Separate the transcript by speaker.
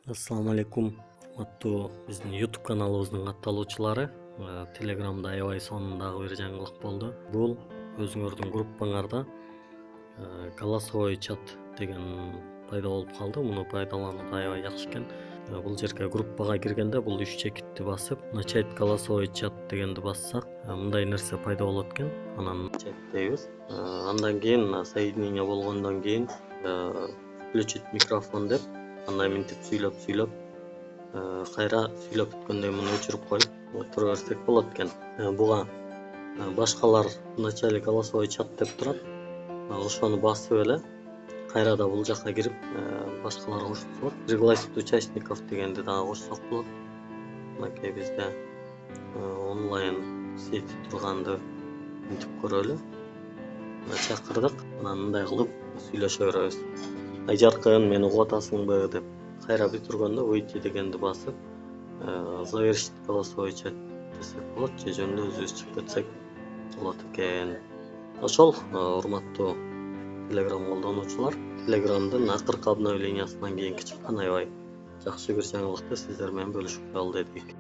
Speaker 1: Ассаламу алейкум, урматтуу биздин YouTube каналыбыздын катталуучулары. Телеграмда аябай сонундагы бир жаңылык болду. Бул өзүңөрдүн группаңарда голосовой чат деген пайда болуп калды. Муну пайдалануу аябай жакшы экен. Бул жерге группага киргенде бул үч чекитти басып, начать голосовой чат дегенди бассак, мындай нерсе пайда болот экен. Анан чат дейбиз. Андан кийин соединение болгондон кийин включить микрофон деп андай мынтип сүйлөп кайра сүйлөп бүткөндөн муну өчүрүп коюп тура берсек болот экен. Буга башкалар вначале голосовой чат деп турат. Ошону басып эле кайра да бул жакка кирип башкалар кошсок болот. Пригласить участников дегенди дагы кошсок болот. Мынакей бизде онлайн сети турганды мынтип көрөлү. Чакырдык. Анан мындай кылып сүйлөшө беребиз. Айжаркын, мени угуп атасыңбы деп кайра бүтүргөндө выйти дегенди басып, завершить голосовой чат десек болот, же жөн эле өзүбүз чыгып кетсек болот экен. Ошол, урматтуу Telegram колдонуучулар, Telegramдын акыркы обновлениясынан кийинки чыккан аябай жакшы бир жаңылыкты сиздер менен бөлүшүп калалы дедик.